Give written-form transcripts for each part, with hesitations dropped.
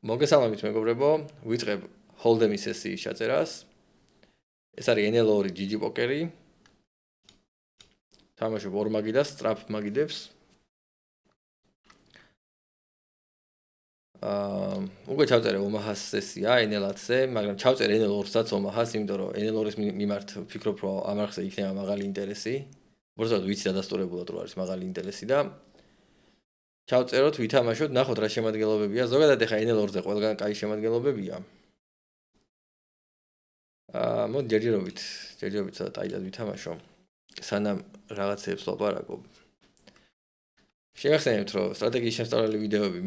მოგესალმებით მეგობრებო, ვიწყებ Hold'em-ის სესიის ჩაწერას. ეს არის NL2 GG პოკერი. თამაშობ ორ მაგი და strap მაგიდებს. უკვე ჩავწერე Omaha-ს სესია NL-ზე, მაგრამ ჩავწერე NL2-საც Omaha-ს, იმიტომ რომ NL2-ის მიმართ ვფიქრობ, რომ ამ არხზე იქნება მაღალი ინტერესი. უბრალოდ ვიცი დადასტურებულად რომ არის მაღალი ინტერესი და ჩავწეროთ, ვითამაშოთ, ნახოთ რა შემადგენლობებია. ზოგადად ეხა NL2-ზე ყველგან კაი შემადგენლობებია. მოდი ჯერჯერობით ცოტა ტაიტად ვითამაშო. სანამ რაღაცეებს ვლაპარაკობ. შეგახსენებთ, რომ სტრატეგიის შესწავლილი ვიდეოები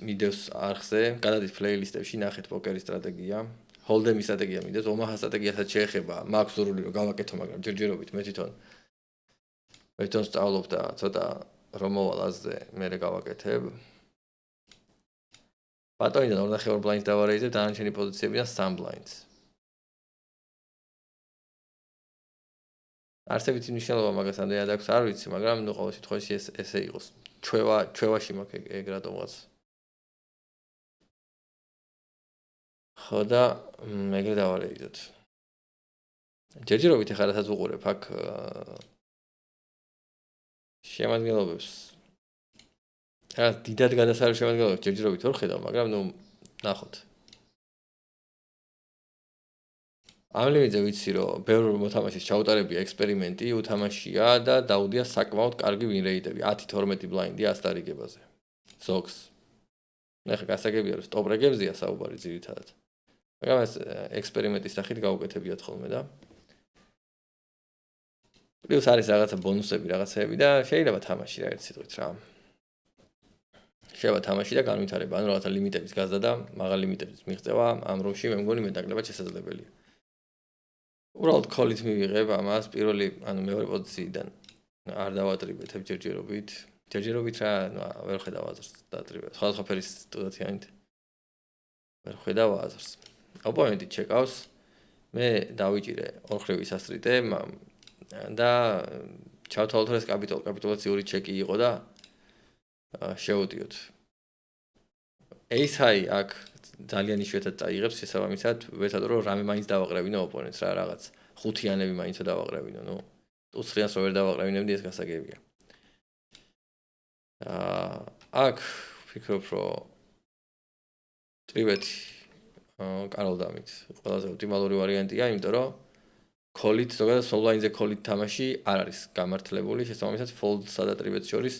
მიდევს არხზე, გადადით პლეილისტებში, ნახეთ პოკერის სტრატეგია, Hold'em-ის სტრატეგია მიდევს, Omaha სტრატეგიასაც შეეხება, მაქვს სურვილი რომ გავაკეთო, მაგრამ ჯერჯერობით მე თვითონ სწავლობ და ცოტა რომ მოვალ აზზე, მერე გავაკეთებ. ბატონიდან 2.5 ბლაინდს დავარეიზებ, დანარჩენი პოზიციებიდან 3 ბლაინდს. არსებითი მნიშვნელობა მაგას ამდენად აქვს, არ ვიცი, მაგრამ ნუ ყოველ შემთხვევაში ესე იყოს. ჩვევაში მაქვს ეგ რატომღაც. ხო და ეგრე დავარეიდოთ. ჯერჯერობით ეხლა რასაც უყურებ აქ შემადგენლობებს. რა დიდად გადასარევ შემადგენლობებს ჯერჯერობით ვერ ხედავ, მაგრამ ნუ ნახოთ. ამ ლიმიტზე ვიცი, რომ ბევრ მოთამაშეს ჩაუტარებია ექსპერიმენტი, უთამაშია და დაუდია საკმაოდ კარგი win rate-ები, 10-12 ბლაინდი 100 დარიგებაზე. ზოგს. ეხლა გასაგებია, რომ stop reg-ებზეა საუბარი ძირითადად. მაგრამ ეს ექსპერიმენტის სახით გაუკეთებიათ ხოლმე და პლუს არის რაღაცა ბონუსები, რაღაცეები და შეიძლება თამაში რა ერთ სიტყვით რა. შეიძლება თამაში და განვითარება, ანუ რაღაცა ლიმიტების გაზდა და მაღალი ლიმიტების მიღწევა ამ რომში მე მგონი მეტნაკლებად შესაძლებელია. უბრალოდ კოლით მივიღებ ამას პირველი, ანუ მეორე პოზიციიდან არ დავატრიბეთებ ჯერჯერობით რა, ვერ ხედავ აზრს დაატრიბებ. სხვადასხვა ფერის სტუდენტიანით ვერ ხედავ აზრს. ოპონენტი ჩეკავს, მე დავიჭირე ორხრივი სასტრიტე და ჩავთვალოთ, რომ ეს კაპიტულაციური ჩეკი იყო და შევუდიოთ. Ace-high აქ ძალიან იშვიათად წაიღებს, შესაბამისად, ვეცადო რომ რამე მაინც დავაყრევინო ოპონენტს რა რაღაც ხუთიანები მაინც დავაყრევინო, ნუ უცხრიანს რო ვერ დავაყრევინებდი, ეს გასაგებია. აქ ვფიქრობ, რომ ტრივეთი კაროლდამით ყველაზე ოპტიმალური ვარიანტია, იმიტომ რომ კოლით, ზოგადად სოლ-ლაინზე კოლით თამაში არ არის გამართლებული, შესაბამისად, ფოლდსა და ტრივეთს შორის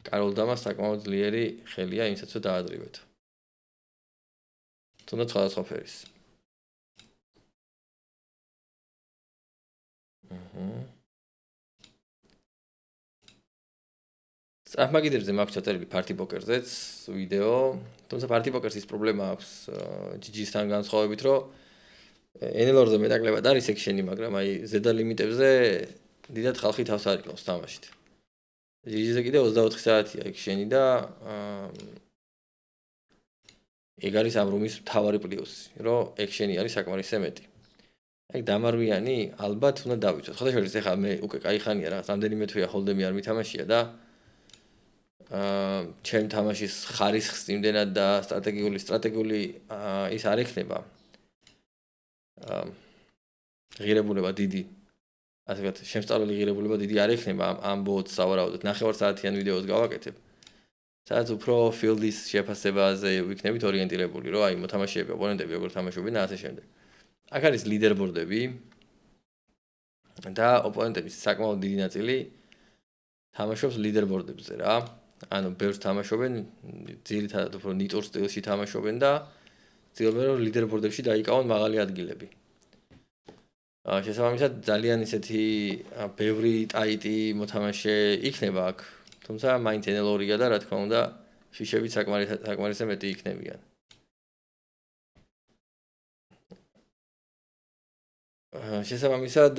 კაროლდამა საკმაოდ ძლიერი ხელია, იმისაც რომ დაადრიბეთო. თუნდაც სხვადასხვა ფერის. სწრაფ მაგიდებზე მაქვს ჩაწერილი party poker-ზეც ვიდეო, თუმცა party poker-ს ის პრობლემა აქვს GG-სთან განსხვავებით, რომ NL2-ზე მეტაკლებად არის ექშენი, მაგრამ აი ზედა ლიმიტებზე დიდად ხალხი თავს არ იკლავს თამაშით. GG-ზე კიდე 24 საათია ექშენი და ეგ არის ამ რომის მთავარი პლუსი, რომ ექშენი არის საკმარისზე მეტი. აი დამარვიანი ალბათ უნდა დავიცოთ. ხოდა შეიძლება ეხლა მე უკვე კაი ხანია რაღაც ამდენიმე თვეა Hold'em-ი არ მითამაშია და ჩემ თამაშის ხარისხს იმდენად და სტრატეგიული ის არ ექნება. ღირებულება დიდი. ასე ვთქვათ, შემსწავლელი ღირებულება დიდი არ ექნება ამ ბოტს სავარაუდოდ. 9 საათიან ვიდეოს გავაკეთებ. სადაც უფრო field-ის შეფასებაზე ვიქნებით ორიენტირებული, რომ აი მოთამაშეები, ოპონენტები როგორ თამაშობენ და ასე შემდეგ. აქ არის ლიდერბორდები და ოპონენტების საკმაოდ დიდი ნაწილი თამაშობს ლიდერბორდებზე რა. ანუ ბევრს თამაშობენ, ძირითადად უფრო ნიტურ სტილში თამაშობენ და ცდილობენ რომ ლიდერბორდებში დაიკავონ მაღალი ადგილები. შესაბამისად ძალიან ისეთი ბევრი ტაიტი მოთამაშე იქნება აქ. თუმცა მაინც NL2-ია და რა თქმა უნდა, ფიშებით საკმარისზე მეტი იქნებიან. შესაბამისად,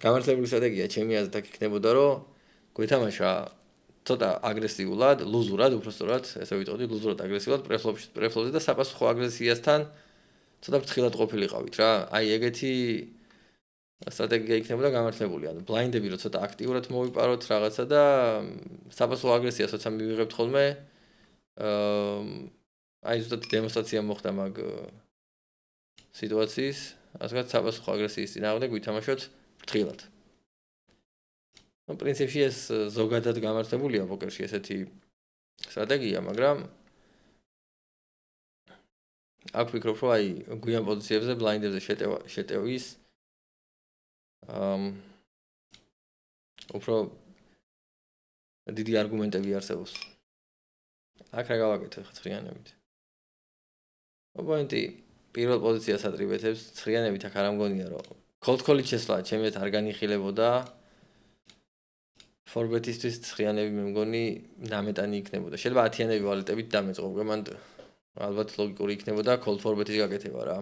გამართლებული სტრატეგია ჩემი აზრით აქ იქნებოდა, რომ გვეთამაშა ცოტა აგრესიულად, ლუზურად, უბრალოდ ესე ვიტყოდი, ლუზურად აგრესიულად პრეფლოპზე და საპასუხო აგრესიასთან ცოტა ფრთხილად ყოფილიყავით რა. აი ეგეთი სტრატეგია იქნებოდა გამართლებული, ანუ ბლაინდები რო ცოტა აქტიურად მოვიპაროთ რაღაცა და საპასუხო აგრესიას როცა მივიღებთ ხოლმე, აი ზუსტად დემონსტრაცია მოხდა მაგ სიტუაციის, ასე ვთქვათ, საპასუხო აგრესიის წინააღმდეგ ვითამაშოთ ფრთხილად. ну, პრინციპში ეს ზოგადად გამართებულია პოკერში ესეთი სტრატეგია, მაგრამ აქ ვფიქრობ, რომ აი გვიან პოზიციებზე ბლაინდებზე შეტევის უფრო დიდი არგუმენტები არსებობს. აქ რა გავაკეთე ხა ცხრიანებით. ოპონენტი პირველ პოზიციას ატრიბეთებს ცხრიანებით აქ არ ამგონია რომ cold call-ით შესვლა ჩემეთ არ განიხილებოდა. ფორბეტისთვის ცხრიანები მე მგონი ნამეტანი იქნებოდა. შეიძლება 10-იანები ვალეტებით დამეწყო, მან ალბათ ლოგიკური იქნებოდა cold ფორბეტის გაკეთება რა.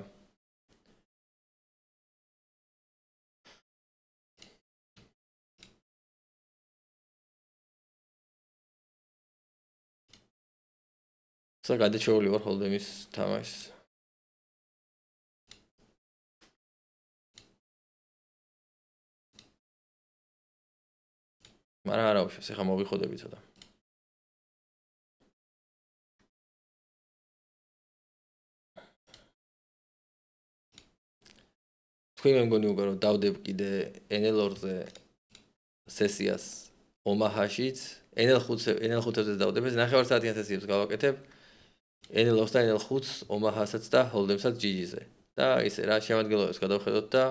სა გადაჩეული ვარ ჰოლდემის თამაშს. მაგრამ არა უშავს, ეხლა მოვიხოდები ცოტა. თქვენ მე მგონი უკვე რომ დავდებ კიდე NL2-ზე სესიას ომაჰაშიც, NL5-ზე დავდებ, ეს 9 საათიან სესიებს გავაკეთებ. NL2-ს და NL5-ს ომაჰასაც და ჰოლდემსაც GG-ზე. და ისე რა შემადგენლობებს გადავხედოთ და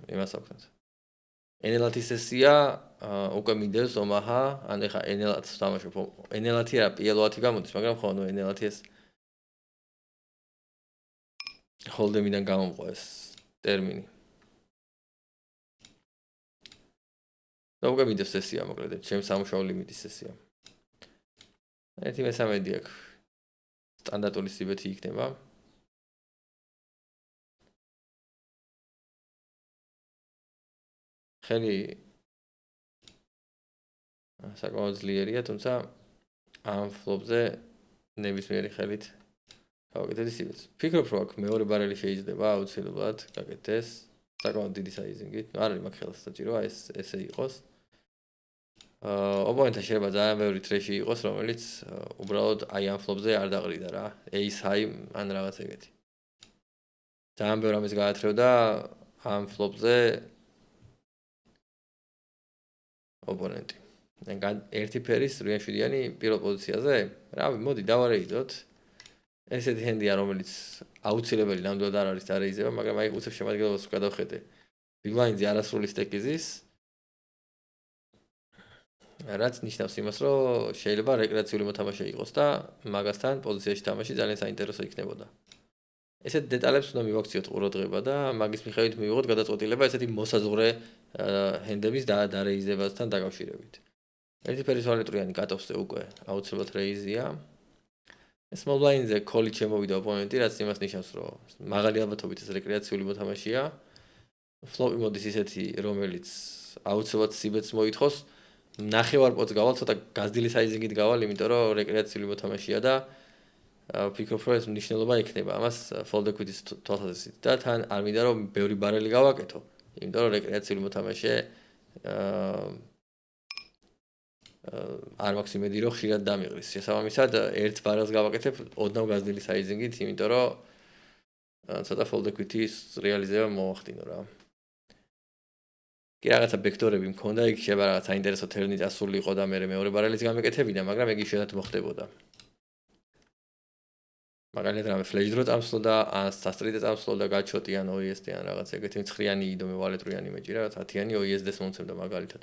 იმას ვქნათ. NL10 სესია უკვე მინდევს ომაჰა, ან ეხა NL10-ს თამაშობ. NL10 რა PL10 გამოდის, მაგრამ ხო, ნუ NL10-ს ჰოლდემიდან გამომყვა ეს ტერმინი. და უკვე მინდევს სესია, მოკლედ, ჩემს სამუშაო ლიმიტის სესია. ერთი მესამედი აქ სტანდარტული სიბეთი იქნება. ხელი საკმაოდ ძლიერია, თუმცა ამ ფლოპზე ნებისმიერი ხელით გავაკეთეთ სიბეთს. ფიქრობ, რომ აქ მეორე ბარელი შეიძლება აუცილებლად გაკეთდეს საკმაოდ დიდი საიზინგით. არ არის მაგ ხელს საჭირო, ესე იყოს. ოპონენტა შეიძლება ძალიან ბევრი ტრეში იყოს, რომელიც უბრალოდ აი ამ ფლოპზე არ დაყრიდა რა. ace high ან რაღაც ეგეთი. ძალიან ბევრი ამის გაათრევდა ამ ფლოპზე ოპონენტი. ერთი ფერის 8-7-იანი პირველ პოზიციაზე. რავი, მოდი დავარეიდოთ. ესეთი ჰენდია, რომელიც აუცილებელი ნამდვილად არ არის დარეიზება, მაგრამ აი უცებ შემადგენლობას გადავხედე. big blind-ზე არასრული სტეკიზის რაც ნიშნავს იმას, რომ შეიძლება რეკრეაციული მოთამაშე იყოს და მაგასთან პოზიციაში თამაში ძალიან საინტერესო იქნებოდა. ესეთ დეტალებს უნდა მივაქციოთ ყურადღება და მაგის მიხედვით მივიღოთ გადაწყვეტილება ესეთი მოსაზღვრე ჰენდების დარეიზებასთან დაკავშირებით. ერთი ფერის ვალეტრიანი კატოფზე უკვე აუცილებლად რეიზია. small blind-ზე call-ით შემოვიდა ოპონენტი, რაც იმას ნიშნავს, რომ მაღალი ალბათობით ეს რეკრეაციული მოთამაშეა. ფლოპი მოდის ისეთი, რომელიც აუცილებლად სიბეთს მოითხოვს. ნახევარ პოტს გავალ, ცოტა გაზრდილი საიზინგით გავალ, იმიტომ რომ რეკრეაციული მოთამაშეა და ვფიქრობ, რომ ეს მნიშვნელობა იქნება ამას fold equity-ის თვალსაზრისით და თან არ მინდა რომ ბევრი ბარელი გავაკეთო, იმიტომ რომ რეკრეაციული მოთამაშე არ მაქვს იმედი რომ ხშირად დამიღრის. შესაბამისად, ერთ ბარელს გავაკეთებ ოდნავ გაზრდილი საიზინგით, იმიტომ რომ ცოტა fold equity-ის რეალიზება მოახდინო რა. კი რაღაცა ვექტორები მქონდა, იქ შეიძლება რაღაც საინტერესო თერნი წასულიყო და მე მეორე ბარელიც გამეკეთებინა, მაგრამ ეგ იშვიათად მოხდებოდა. მაგალითად რამე ფლეშ დრო წამსვლოდა, ან სასტრიტე წამსვლოდა, გაჩოტი ან OESD ან რაღაც ეგეთი მცხრიანი იდომე ვალეტრიანი მეჭი რაღაც 10-იანი OESD-ს მომცემდა მაგალითად.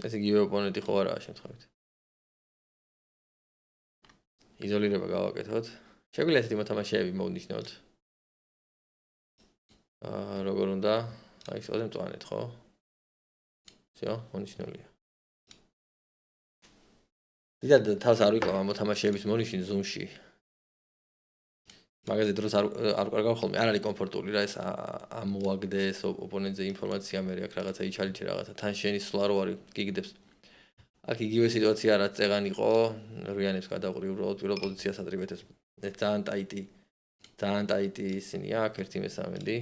ესე იგივე ოპონენტი ხო არაა შემთხვევით. იზოლირება გავაკეთოთ. შეგვიძლია ესეთი მოთამაშეები მოვნიშნოთ. როგორ უნდა? აი სწორედ მწვანეთ, ხო? всё, მონიშნულია. დიდად თავს არ ვიკლავ ამ მოთამაშეების მონიშნით ზუმში. მაგაზე დროს არ კარგავ ხოლმე, არ არის კომფორტული რა ეს ამოაგდეს ოპონენტზე ინფორმაცია მე აქ რაღაცა იჩალიჩი რაღაცა თან შენი სვლა რო არის გიგდებს. აქ იგივე სიტუაცია რაც წეგან იყო, რიანებს გადაყრი უბრალოდ პირველ პოზიციას ატრიბეთებს. ეს ძალიან ტაიტი ისინია, აქ ერთი მესამედი.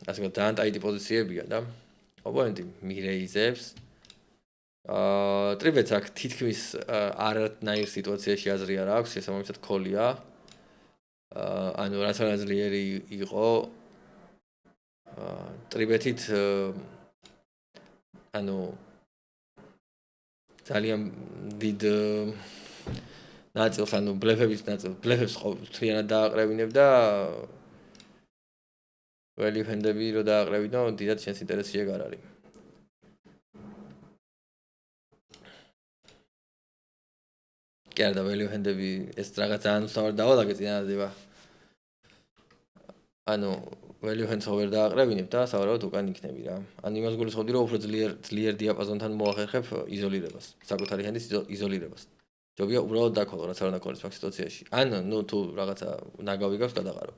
ასე რომ ძალიან ტაიტი პოზიციებია და ოპონენტი მირეიზებს. ტრიბეთს აქ თითქმის არანაირ სიტუაციაში აზრი არ აქვს, შესაბამისად ქოლია. ანუ რასაც ძლიერი იყო ტრიბეთით ანუ ძალიან დიდ ნაწილს ანუ ბლეფების ბლეფებს თლიანად დააყრევინებდა ველი ფენდები რო დააყრევინო დიდად შენს ინტერესში ეგ არ არის კი არა და ველი ფენდები ეს რაღაც ძალიან უცნაური დავალაგე წინადადება ანუ ველი ფენდს ვერ დააყრევინებ და სავარაუდოდ უკან იქნები რა ანუ იმას გულისხმობდი რომ უფრო ძლიერ დიაპაზონთან მოახერხებ იზოლირებას საკუთარი ჰენდის იზოლირებას ჯობია უბრალოდ დაკვალო რაც არ უნდა ქონდეს მაგ სიტუაციაში ან ნუ თუ რაღაცა ნაგავი გაქვს გადაყარო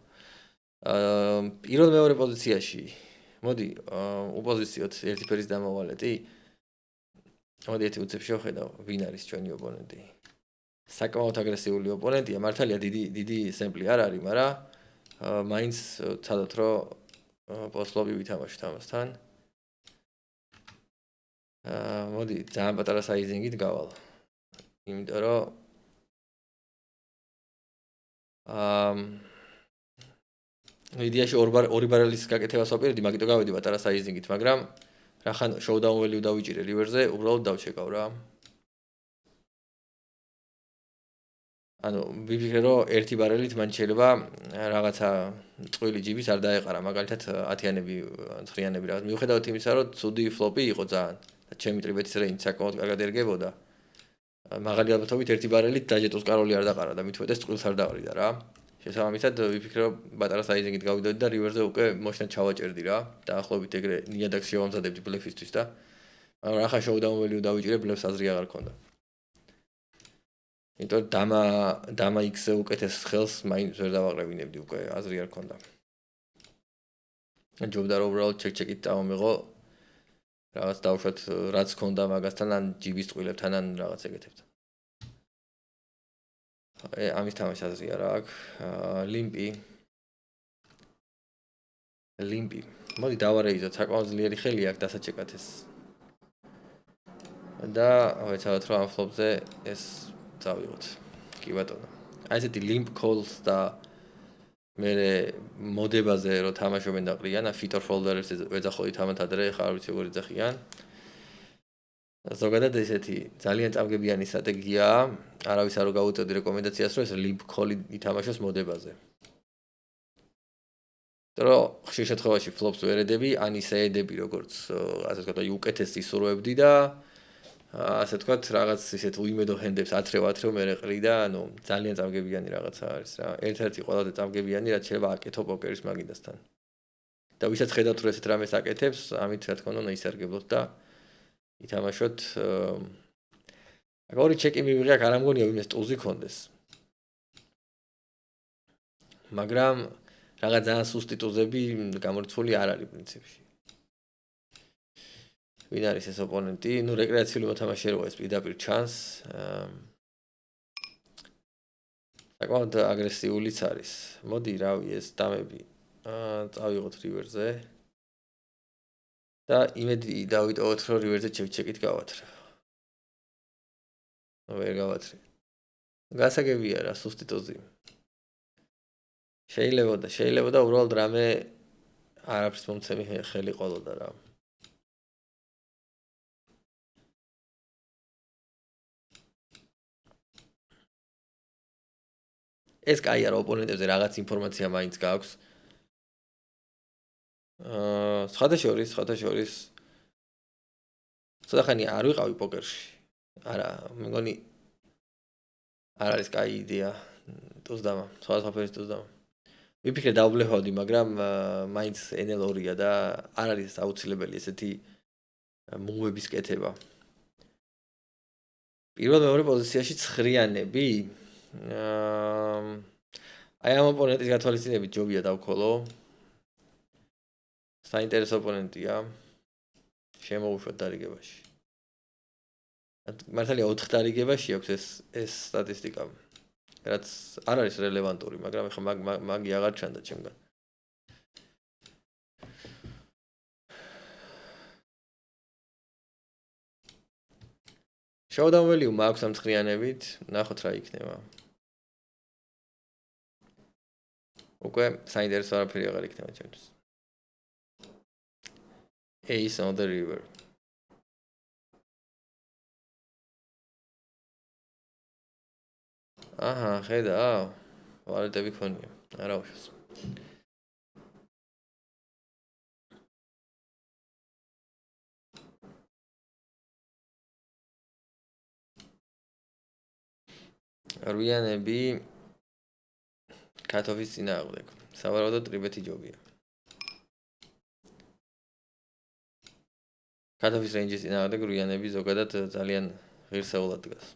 პირველ მეორე პოზიციაში მოდი უპოზიციოთ ერთი ფერის დამავალეთი მოდი ერთი უცებ შევხედავ ვინ არის ჩვენი ოპონენტი საკმაოდ აგრესიული ოპონენტია მართალია დიდი სემპლი არ არის მაგრამ მაინც ცადოთ რომ პოსლობი ვითამაშოთ ამასთან მოდი ძალიან პატარა საიზინგით გავალ იმიტომ რომ იდეაში ორი ბარელის გაკეთებას ვაპირებდი, მაგიტო გავედი პატარა საიზინგით, მაგრამ რახან შოუდაუნ ველიუ დავიჭირე რივერზე, უბრალოდ დავჩეკავ რა. ანუ ვიფიქრე რომ ერთი ბარელით მან შეიძლება რაღაცა წყვილი ჯიბის არ დაეყარა, მაგალითად 10-იანები, 9-იანები რაღაც. მიუხედავად იმისა, რომ ცუდი ფლოპი იყო ძალიან და ჩემი ტრიბეთის რეინჯი საკმაოდ კარგად ერგებოდა. მაღალი ალბათობით ერთი ბარელით დაჟეტოს კაროლი არ დაყარა და მით უმეტეს წყილს არ დაყრიდა რა. შესაბამისად ვიფიქრე რომ პატარა საიზინგით გავიდოდი და რივერზე უკვე მოშნად ჩავაჭერდი რა. დაახლოებით ეგრე ნიადაგს შევამზადებდი ბლეფისთვის და მაგრამ ახლა შოუდაუნ ველიუ დავიჭირე ბლეფს აზრი აღარ ქონდა. იმიტომ დამა X-ზე უკეთეს ხელს მაინც ვერ დავაყრევინებდი უკვე აზრი არ ქონდა. ჯობდა რომ უბრალოდ ჩეკ-ჩეკით წავამეღო რაღაც დავუშვათ რაც ქონდა მაგასთან ან ჯიბის წყვილებთან ან რაღაც ეგეთებთან. ამის თამაში აზრი არა აქვს. ლიმპი. მოდი დავარეიზოთ, საკმაოდ ძლიერი ხელი აქვს დასაჩეკად ეს. და ვეცადოთ რომ ამ ფლოპზე ეს წავიღოთ. კი ბატონო. აი ესეთი ლიმპ კოლს და მე მოდებაზე რომ თამაშობენ და ყრიან, ფიტორ ფოლდერებს ეძახოდით ამათ ადრე, ხა არ ვიცი როგორ ეძახიან. ზოგადად ესეთი ძალიან წამგებიანი სტრატეგიაა. არავის არ გავუწევდი რეკომენდაციას რომ ეს ლიმპ კოლი ითამაშოს მოდებაზე. რო ხშირ შემთხვევაში ფლოპს ვერ ედები, ან ისე ედები როგორც ასე ვთქვათ, უკეთეს ისურვებდი და ასე ვთქვათ, რაღაც ისეთ უიმედო ჰენდებს ათრევ მე ყრი და ანუ ძალიან წამგებიანი რაღაცა არის რა. ერთ-ერთი ყველაზე წამგებიანი რაც შეიძლება აკეთო პოკერის მაგიდასთან. და ვისაც ხედავთ რომ ესეთ რამეს აკეთებს, ამით რა თქმა უნდა ისარგებლოთ და ითამაშოთ ორი ჩეკი მივიღე, არ ამგონია ვინმე სტულზი კონდეს. მაგრამ რაღაც ძალიან სუსტი ტუზები გამორჩეული არ არის პრინციპში. ვინ არის ეს ოპონენტი? ნუ რეკრეაციული მოთამაშე როა ეს პირდაპირ ჩანს. საკმაოდ აგრესიულიც არის. მოდი, რავი, ეს დამები. წავიღოთ რივერზე. და იმედი დავიტოვოთ, რომ რივერზე ჩეკ-ჩეკით გავათრე. ვერ გავათრე. გასაგებია რა, სუსტი ტუზი. შეიძლება და უბრალოდ რამე არაფერს მომცემი ხელი ყოლოდა რა. ეს კაი არა ოპონენტებზე რაღაც ინფორმაცია მაინც გაქვს. სხვათა შორის ცოტა ხანი არ ვიყავი პოკერში. არა, მეგონი არ არის კაი იდეა ტუზდამა, სხვადასხვაფერის ტუზდამა. ვიფიქრე დავბლეფავდი, მაგრამ მაინც NL2-ია და არ არის აუცილებელი ესეთი მუვების კეთება. პირველ მეორე პოზიციაში 9-იანები. აი ამ ოპონენტის გათვალისწინებით ჯობია დავქოლო. საინტერესო ოპონენტია. შემოუშვათ დარიგებაში. მართალია 4 დარიგებაში აქვს ეს სტატისტიკა. რაც არ არის რელევანტური, მაგრამ ეხლა მაგი აღარ ჩანდა ჩემგან. Showdown value მაქვს ამ ცხრიანებით, ნახოთ რა იქნება. უკვე საინტერესო არაფერი აღარ იქნება ჩემთვის. Ace on the river. აჰა, ხედავ. ვალეტები ქონია. არა უშავს. რუიანები კატოვის წინააღმდეგ. სავარაუდოდ ტრიბეთი ჯობია. კატოვის რენჯის წინააღმდეგ რუიანები ზოგადად ძალიან ღირსეულად დგას.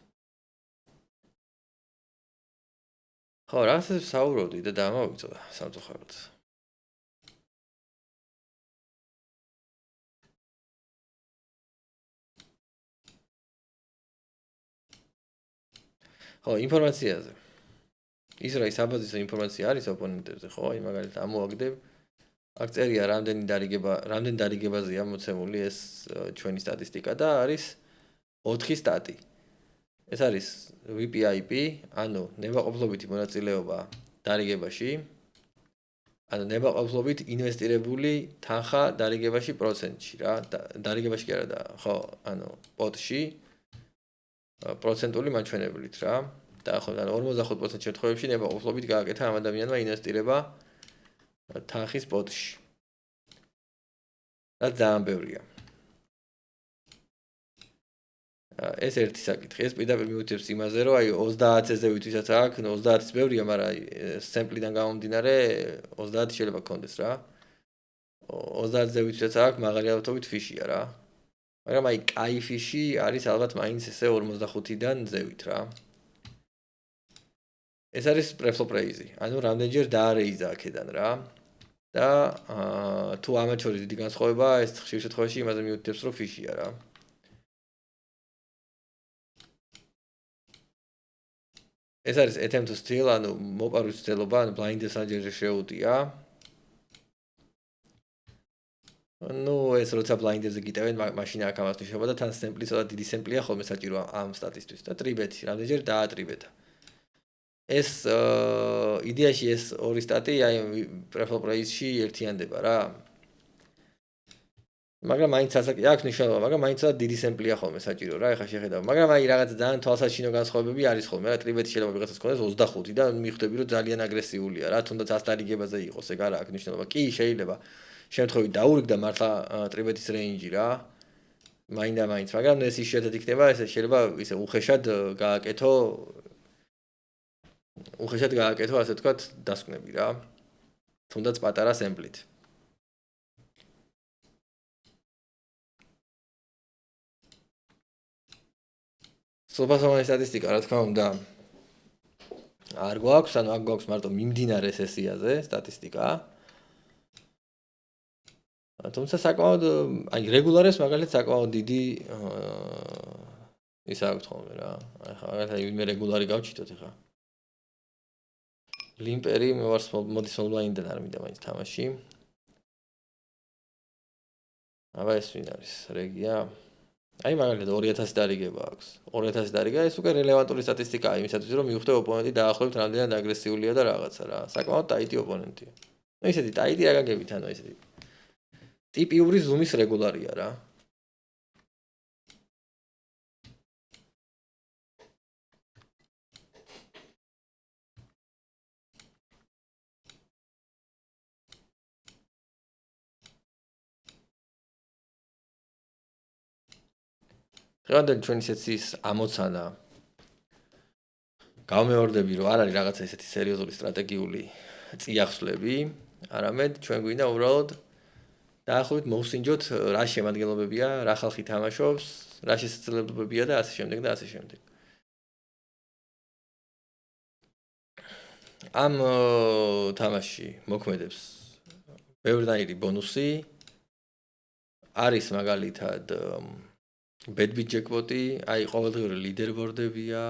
ხო, რაღაცას საუბრობდი და დამავიწოდა სამწუხაროდ. ხო, ინფორმაციაზე. ის რა ის აბაზისო ინფორმაცია არის ოპონენტებზე, ხო? აი მაგალითად ამოაგდებ. აქ წერია რამდენი დარიგებაზეა მოცემული ეს ჩვენი სტატისტიკა და არის 4 სტატი. ეს არის VPIP, ანუ ნებაყოფლობითი მონაწილეობა დარიგებაში. ანუ ნებაყოფლობით ინვესტირებული თანხა დარიგებაში პროცენტში რა. დარიგებაში კი არა და ხო, ანუ პოტში პროცენტული მაჩვენებლით რა. და ხო, ანუ 45% შემთხვევებში ნებაყოფლობით გააკეთა ამ ადამიანმა ინვესტირება თანხის პოტში. და ძალიან ბევრია. ეს ერთი საკითხი. ეს პირდაპირ მიუთითებს იმაზე, რომ აი 30-ზე ვისაც აქვს, 30-ის ბევრია, მაგრამ აი სემპლიდან გამომდინარე 30 შეიძლება გქონდეს რა. 30-ზე ვისაც აქვს, მაღალი ალბათობით ფიშია რა. მაგრამ აი კაი ფიში არის ალბათ მაინც ესე 45-დან ზევით რა. ეს არის preflop raise-ი. ანუ რამდენჯერ დაარეიზა აქედან რა. და თუ ამათ შორის დიდი განსხვავება, ეს ხშირ შემთხვევაში იმაზე მიუთითებს, რომ ფიშია რა. ეს არის attempt to steal, ანუ მოპარვის ცდილობა, ანუ blind-ს ანჯერზე შეუტია. ნუ ეს როცა blind-ზე გიტევენ, მაშინ აქ ამას ნიშნობა და თან სემპლი ცოტა დიდი სემპლია ხოლმე საჭირო ამ სტატისტვის და ტრიბეთი, რამდენჯერ დაატრიბეთა. ეს იდეაში ეს ორი სტატი აი preflop raise-ში ერთიანდება რა. მაგრამ მაინც ასაკი აქვს ნიშნულობა, მაგრამ მაინც დიდი სემპლია ხოლმე საჭირო რა, ეხლა შეხედავ. მაგრამ აი რაღაც ძალიან თვალსაჩინო განსხვავებები არის ხოლმე რა, ტრიბეთი შეიძლება ვიღაცას ქონდეს 25 და მიხვდები რომ ძალიან აგრესიულია რა, თუნდაც 100 დარიგებაზე იყოს, ეგ არა აქვს ნიშნულობა. კი, შეიძლება შემთხვევით დაურიგდა მართლა ტრიბეთის რეინჯი რა. მაინდა-მაინც, მაგრამ ეს იშვიათად იქნება, ეს შეიძლება ისე უხეშად გააკეთო, ასე ვთქვათ, დასკვნები რა. თუნდაც პატარა სემპლით. სულფასოვანი სტატისტიკა, რა თქმა უნდა, არ გვაქვს, ანუ აქ გვაქვს მარტო მიმდინარე სესიაზე სტატისტიკა. თუმცა საკმაოდ, აი რეგულარეს მაგალითად საკმაოდ დიდი ისა აქვს ხოლმე რა. აი ხა მაგალითად ვინმე რეგულარი გავჩითოთ ეხა. ლიმპერი მე ვარ მოდი small blind-დან არ მინდა მაინც თამაში. აბა ეს ვინ არის? რეგია. აი მაგალითად 2000 დარიგება აქვს. 2000 დარიგა ეს უკვე რელევანტური სტატისტიკაა იმისათვის რომ მივხვდე ოპონენტი დაახლოებით რამდენად აგრესიულია და რაღაცა რა. საკმაოდ ტაიტი ოპონენტია. ნუ ისეთი ტაიტი რა გაგებით, ანუ ესეთი ტიპიური ზუმის რეგულარია რა. დღევანდელი ჩვენი სეციის ამოცანა გამეორდები რომ არ არის რაღაცა ესეთი სერიოზული სტრატეგიული წიაღსვლები, არამედ ჩვენ გვინდა უბრალოდ დაახლოებით მოვსინჯოთ რა შემადგენლობებია, რა ხალხი თამაშობს, რა შესაძლებლობებია და ასე შემდეგ და ასე შემდეგ. ამ თამაში მოქმედებს ბევრნაირი ბონუსი არის მაგალითად bad beat jackpot-ი, აი ყოველდღიური ლიდერბორდებია.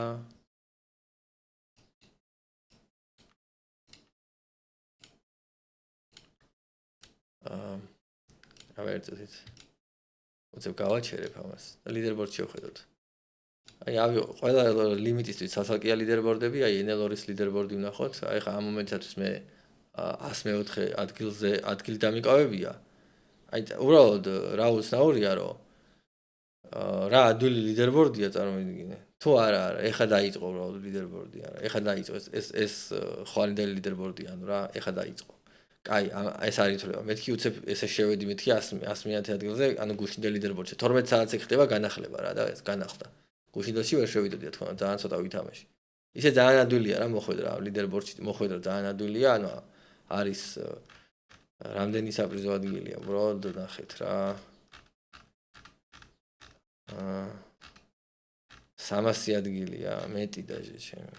აბა ერთად უცებ გავაჩერებ ამას. ლიდერბორდში ვხედოთ. აი ყველა ლიმიტისთვის სასალკია ლიდერბორდები, აი NL2-ის ლიდერბორდი ვნახოთ. აი ხა ამ მომენტისთვის მე 104 ადგილი დამიკავებია. აი უბრალოდ რა უცნაურია, რომ რა ადვილი ლიდერბორდია წარმოვიდგინე. თუ არა, ეხა დაიწყო უბრალოდ ლიდერბორდი, არა. ეხა დაიწყო ეს ხვალინდელი ლიდერბორდი, ანუ რა, ეხა დაიწყო. კაი, ეს არის თვლება. მეთქი უცებ ესე შევედი მეთქი 100-100 ადგილზე, ანუ გუშინდელ ლიდერბორდში 12 საათზე ხდება განახლება რა და ეს განახლდა. გუშინდელში ვერ შევიდოდი, თქო, ძალიან ცოტა ვითამაში. ისე ძალიან ადვილია რა მოხვედრა ლიდერბორდში, მოხვედრა ძალიან ადვილია, ანუ არის რამდენი საპრიზო ადგილია, უბრალოდ ნახეთ რა. 300 ადგილია, მეტი დაჟე ჩემი.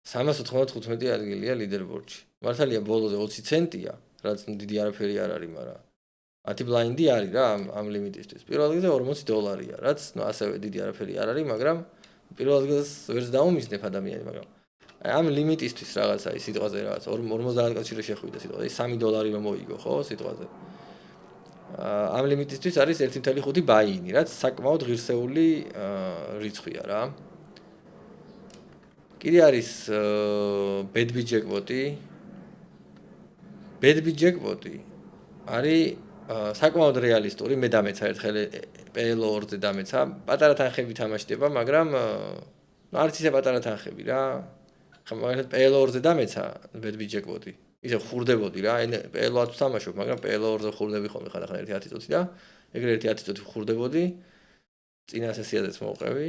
395 ადგილია ლიდერბორდში. მართალია ბოლოზე 20 ცენტია, რაც დიდი არაფერი არ არის, მაგრამ 10 ბლაინდი არის რა ამ ლიმიტისთვის. პირველ ადგილზე $40, რაც ნუ ასევე დიდი არაფერი არ არის, მაგრამ პირველ ადგილს ვერც დაუმისნებ ადამიანი, მაგრამ ამ ლიმიტისთვის რაღაცა ის სიტყვაზე რაღაც 50 კაცი შეხვიდა სიტყვაზე, $3 რომ მოიგო, ხო, სიტყვაზე. ამ ლიმიტისთვის არის 1.5 ბაინი, რაც საკმაოდ ღირსეული რიცხვია რა. კიდე არის BadBit jackpot-ი. BadBit jackpot-ი არის საკმაოდ რეალისტური, მე დამეცა ერთხელ PL2-ზე დამეცა, პატარა თანხები თამაშდება, მაგრამ ნუ არც ისე პატარა თანხები რა. ხა მაგალითად PL2-ზე დამეცა BadBit jackpot-ი. ისე ხურდებოდი რა, PL2-ს თამაშობ, მაგრამ PL2-ზე ხურდები ხოლმე ხანდახან 1-10 წუთი და ეგრე 1-10 წუთი ხურდებოდი. წინა სესიაზეც მოვყევი.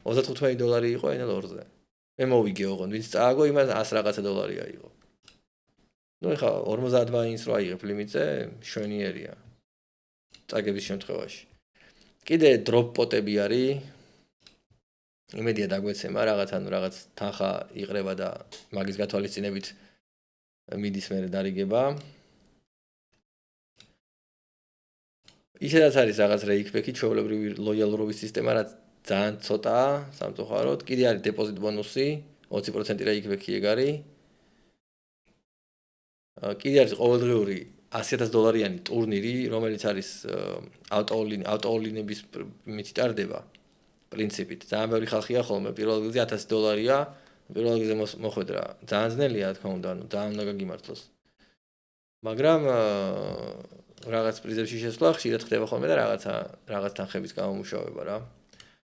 $35 იყო NL2-ზე. მე მოვიგე ოღონდ, ვინც წააგო, იმას 100 რაღაცა $. აიღო. ნუ ეხა 50 ბაინს რო აიღებ ლიმიტზე, შვენიერია. წაგების შემთხვევაში. კიდე დროპ პოტები არის. იმედია დაგვეცემა რაღაც, ანუ რაღაც თანხა იყრება და მაგის გათვალისწინებით მიდის მერე დარიგება. ისედაც არის რაღაც რეიქბექი, ჩვეულებრივი ლოიალურობის სისტემა, რაც ძალიან ცოტაა, სამწუხაროდ. კიდე არის დეპოზიტ ბონუსი, 20% რეიქბექი ეგ არის. კიდე არის ყოველდღიური $100,000-იანი ტურნირი, რომელიც არის ავტოოლინების მითიტარდება პრინციპით. ძალიან ბევრი ხალხია ხოლმე, პირველ ადგილზე $100,000-ია, პირველ ადგილზე მოხვედრა. ძალიან ძნელია, თქო უნდა, ანუ ძალიან უნდა გაგიმართლოს. მაგრამ რაღაც პრიზებში შესვლა ხშირად ხდება ხოლმე და რაღაც თანხების გამომუშავება რა.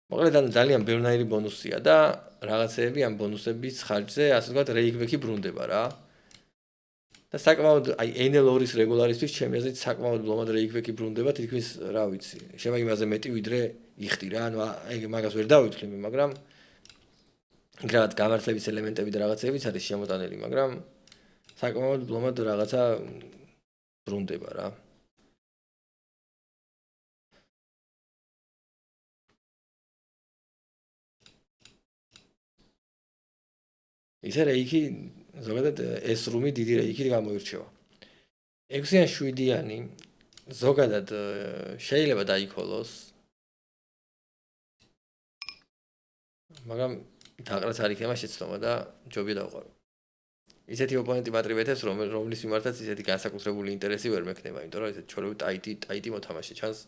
მოკლედ ანუ ძალიან ბევრნაირი ბონუსია და რაღაცეები ამ ბონუსების ხარჯზე, ასე ვთქვათ, რეიქბექი ბრუნდება რა. და საკმაოდ აი NL2-ის რეგულარისთვის ჩემი აზრით საკმაოდ ბლომად რეიქბექი ბრუნდება, თითქმის რა ვიცი, შევა იმაზე მეტი ვიდრე იხდი რა, ანუ ეგ მაგას ვერ დავითვლი მე, მაგრამ რაღაც გამართლების ელემენტები და რაღაცებიც არის შემოტანილი, მაგრამ საკმაოდ ბლომად რაღაცა ბრუნდება რა. ისე რეიქი ზოგადად ეს რუმი დიდი რეიქით გამოირჩევა. 6-იან 7-იანი ზოგადად შეიძლება დაიქოლოს. მაგრამ დაყრაც არ იქნება შეცდომა და ჯობია დავყარო. ისეთი ოპონენტი მატრივეთებს, რომლის მიმართაც ისეთი განსაკუთრებული ინტერესი ვერ მექნება, იმიტომ რომ ესეთ ჩორები ტაიტი მოთამაშე ჩანს.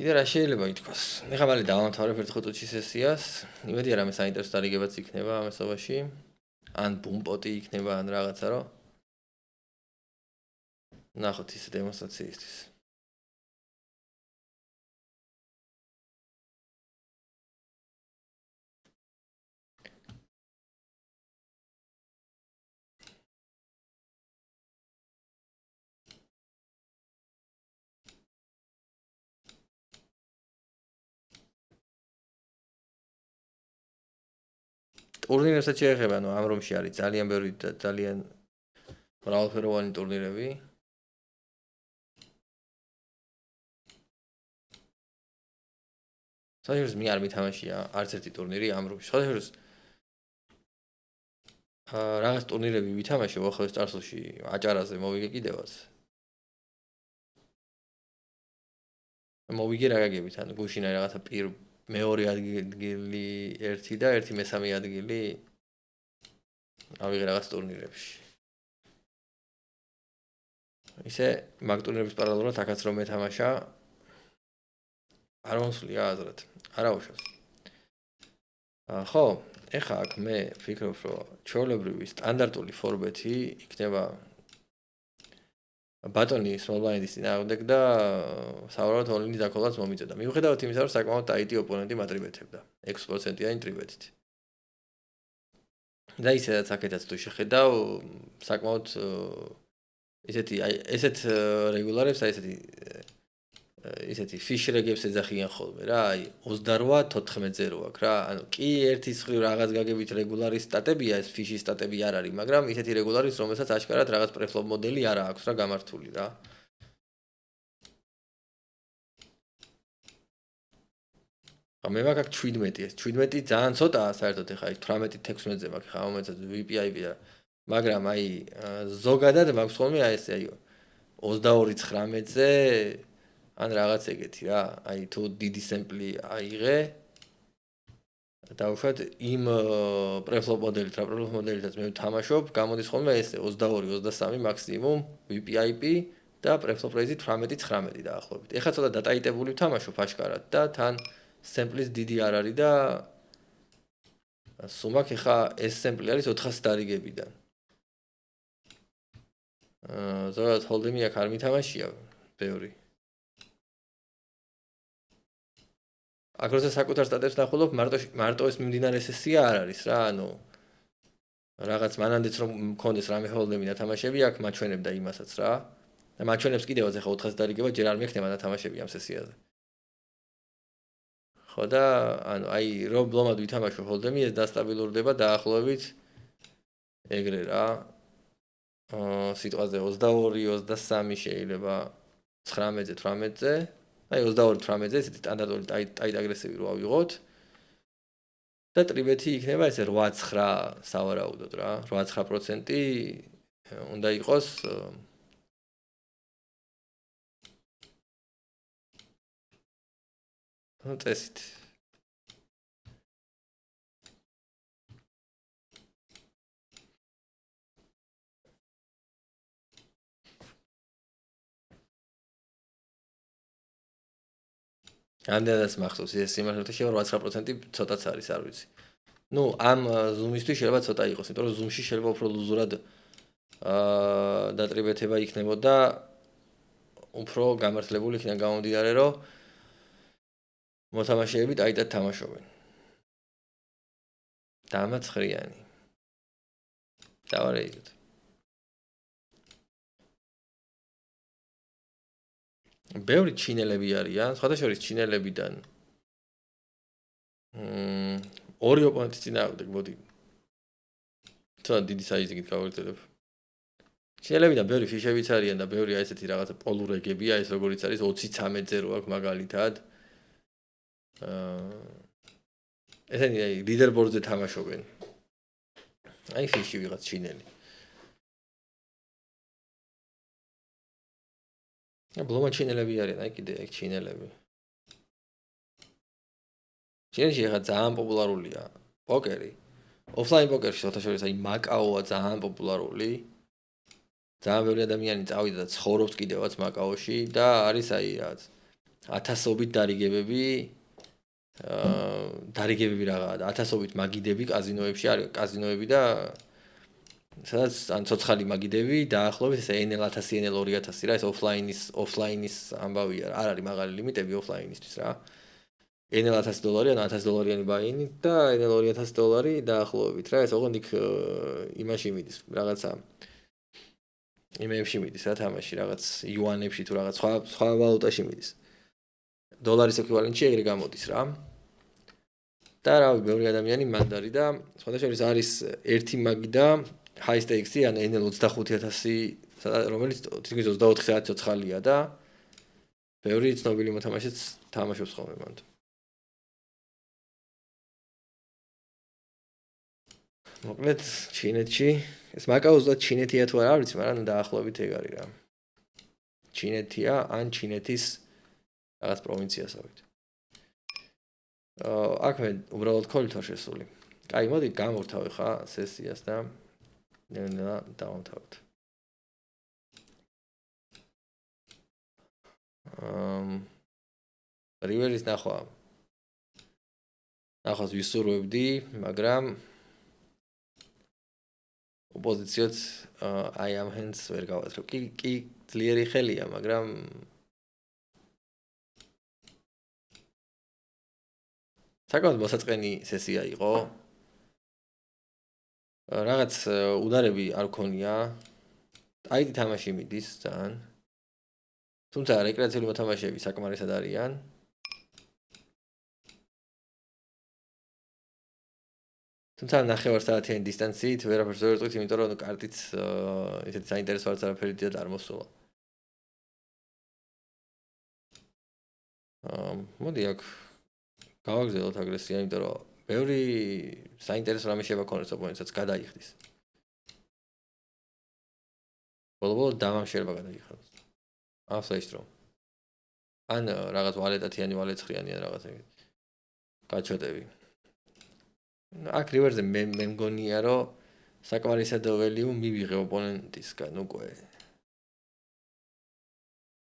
იდე რა შეიძლება ითქვას. ეხლა მალე დავამთავრებ 1 წუთში სესიას. იმედია რამე საინტერესო დარიგებაც იქნება ამ ესობაში. ან ბუმპოტი იქნება, ან რაღაცა რო. ნახოთ ის დემონსტრაციისთვის. ტურნირებსაც შეეხება, ანუ ამ რომში არის ძალიან ბევრი და ძალიან მრავალფეროვანი ტურნირები. საერთოდ მე არ მითამაშია არც ერთი ტურნირი ამ რუბში. საერთოდ რაღაც ტურნირები ვითამაშე უახლოეს წარსულში აჭარაზე მოვიგე კიდევაც. მოვიგე რა გაგებით, ანუ გუშინ აი რაღაცა მეორე ადგილი 1 და 1/3 ადგილი ავიღე რაღაც ტურნირებში. ისე მაგ ტურნირების პარალელურად აქაც რომ მეთამაშა არ მომსვლია აზრად. არა უშავს. ხო, ეხა აქ მე ვფიქრობ, რომ ჩვეულებრივი სტანდარტული ფორბეთი იქნება ბატონი სმოლბლაინდის წინააღმდეგ და საავადმყოფო ოლინი დაკოლაც მომიწოდა. მიუხედავად იმისა, რომ საკმაოდ ტაიტი ოპონენტი მატრიბეთებდა 6%-იანი ტრიბეთით. და ისედაც აქეთაც თუ შეხედავ, საკმაოდ ესეთ რეგულარებს, ესეთი ფიშრეგებს ეძახიან ხოლმე რა, აი 28-14-ზე რო აქვს რა. ანუ კი ერთის მხრივ რაღაც გაგებით რეგულარის სტატებია, ეს ფიშის სტატები არ არის, მაგრამ ისეთი რეგულარის, რომელსაც აშკარად რაღაც პრეფლოპ მოდელი არ აქვს რა გამართული რა. მე მაგ 17 ეს 17 ძალიან ცოტაა საერთოდ ეხა 18-16-ზე მაქვს ხა მომეცად VPIP და მაგრამ აი ზოგადად მაქვს ხოლმე აი ესე აი 22-19-ზე ან რაღაც ეგეთი რა აი თუ დიდი სემპლი აიღე დავუშვათ იმ პრეფლოპ მოდელით რა პრეფლოპ მოდელითაც მე ვთამაშობ გამოდის ხოლმე ესე 22-23 მაქსიმუმ VPIP და პრეფლოპ რეიზი 18-19 დაახლოებით ეხლა ცოტა დატაიტებული ვთამაშობ აშკარად და თან სემპლის დიდი არ არის და სუმაკ ეხა ეს სემპლი არის 400 დარიგებიდან ზოგადად ჰოლდემი აქ არ მითამაშია ბევრი აქ როცა საკუთარ სტატებს ნახულობ მარტო ეს მიმდინარე სესია არ არის რა ანუ რაღაც მანამდეც რომ მქონდეს რამე ჰოლდემი და თამაშები აქ მაჩვენებდა იმასაც რა და მაჩვენებს კიდევაც ეხა 400 დარიგება ჯერ არ მექნება და თამაშები ამ სესიაზე ხო და ანუ აი რომ ბლომად ვითამაშო ჰოლდემი ეს დასტაბილურდება დაახლოებით ეგრე რა სიტყვაზე 22-23 შეიძლება 19-ზე 18-ზე აი 22-18-ზე ესეთი სტანდარტული ტაიტ აგრესივი რო ავიღოთ და ტრიბეთი იქნება ესე 8-9 სავარაუდოდ რა 8-9% უნდა იყოს წესით ამდენადაც მახსოვს ეს სიმართლე შეიძლება 8-9% ცოტაც არის არ ვიცი ну ამ ზუმისთვის შეიძლება ცოტა იყოს იმიტომ რომ ზუმში შეიძლება უფრო ლუზურად დატრიბეთება იქნებოდა უფრო გამართლებული იქნება გამომდინარე რომ მოთამაშეები ტაიტად თამაშობენ. დამაცხრიანი. დავარეიდოთ. ბევრი ჩინელები არიან, სხვადასხვა ჩინელებიდან. ორი ოპონენტის წინააღმდეგ, მოდი. ცოტა დიდი საიზით გავერთელებ. ჩინელებიდან ბევრი ფიშებიც არიან და ბევრი აი ესეთი რაღაცა პოლურეგებია, ეს როგორიც არის 20-13-ზე რო აქვს მაგალითად. ესენი აი ლიდერბორდზე თამაშობენ. აი ფიში ვიღაც ჩინელი. ბლომა ჩინელები არიან, აი კიდე ეგ ჩინელები. ჩინეთში ახლა ძალიან პოპულარულია პოკერი. ოფლაინ პოკერში შეთაშორის აი მაკაოა ძალიან პოპულარული. ძალიან ბევრი ადამიანი წავიდა და ცხოვრობს კიდევაც მაკაოში და არის აი რაღაც 1000-ობით დარიგებები დარიგებები რაღაცა 1000-ობით მაგიდები კაზინოებში არის კაზინოები და სადაც ან ცოცხალი მაგიდები დაახლოებით ესე NL 1000 NL 2000 რა ეს ოფლაინის ამბავია არ არის მაღალი ლიმიტები ოფლაინისთვის რა NL $1000 ან $1000-იანი ბაინი და NL $2000 დაახლოებით რა ეს ოღონდ იქ იმაში მიდის რაღაცა იმებში მიდის რა თამაში რაღაც იუანებში თუ რაღაც სხვა ვალუტაში მიდის დოლარის ეკვივალენტში ეგრე გამოდის რა და რავი ბევრი ადამიანი მანდარი და სხვადასხვა არის ერთი მაგი და high stakes-ი ან NL 25000 რომელიც თითქმის 24 საათი ცოცხალია და ბევრი ცნობილი მოთამაშეც თამაშობს ხოლმე მანდ მოკლედ ჩინეთში ეს მაკაუზად ჩინეთია თუ არა არ ვიცი, მაგრამ დაახლოებით ეგ არის რა. ჩინეთია ან ჩინეთის რაღაც პროვინციასავით. აქ მე უბრალოდ ქოლით ვარ შესული. კაი, მოდი გამოვთავი ხა სესიას და ნელა დავამთავროთ. რივერის ნახვას ვისურვებდი, მაგრამ ოპოზიციაც აი ამ ჰენდს ვერ გავათრევ. კი ძლიერი ხელია, მაგრამ საკმაოდ მოსაწყენი სესია იყო. რაღაც უდარები არ ქონია. აი თამაში მიდის ძალიან. თუმცა რეკრეაციული მოთამაშეები საკმარისად არიან. თუმცა ნახევარსაათიანი დისტანციით ვერაფერს ვერ ვიტყვით, იმიტომ რომ კარტიც ისეთი საინტერესო არც არაფერი დიდად არ მოსულა. მოდი აქ გავაგზავნოთ აგრესია, იმიტომ რომ ბევრი საინტერესო რამე შევა ქონდეს ოპონენტსაც გადაიხდის. ბოლო-ბოლო დამამ შეიძლება გადაიხადოს. აფსაისტრო. ან რაღაც ვალეტათიანი, ვალეცხრიანი ან რაღაც ეგეთი. გაჩვეტები. აქ რივერზე მე მგონია რომ საკმარისად ველიუ მივიღე ოპონენტისგან უკვე.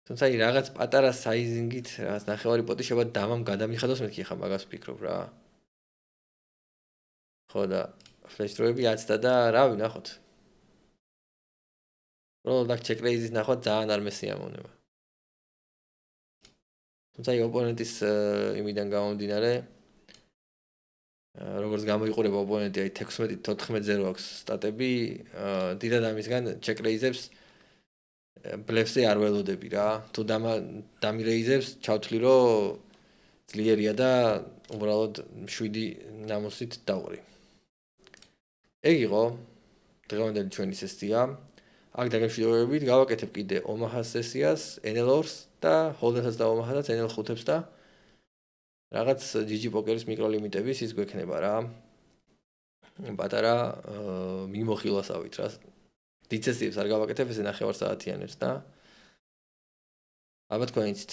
თუმცა აი რაღაც პატარა საიზინგით, რაღაც ნახევარი პოტი შევა დამამ გადამიხადოს, მეთქი ხა მაგას ვფიქრობ რა. ხო და ფლეშდროები აცდა და რა ვნახოთ. პროლოგ ჩეკრეიზის ნახვა ძალიან არ მესიამოვნება. თუმცა აი ოპონენტის იმიდან გამომდინარე როგორც გამოიყურება ოპონენტი აი 16-14-0 აქვს სტატები, დიდად ამისგან ჩეკრეიზებს ბლეფზე არ ველოდები რა. თუ დამირეიზებს ჩავთვლი რომ ძლიერია და უბრალოდ 7 ნამოსით დავყრი. ეგ იყო დღევანდელი ჩვენი სესია. აქ დაგემშვიდობებით გავაკეთებ კიდე ომაჰას სესიას, NL2-ს და ჰოლდენსაც და ომაჰასაც NL5-ებს და რაღაც GG პოკერის მიკროლიმიტების ის გვექნება რა. პატარა მიმოხილვასავით რა. დიდ სესიებს არ გავაკეთებ, ესე ნახევარსაათიანებს და ალბათ თქვენ იცით.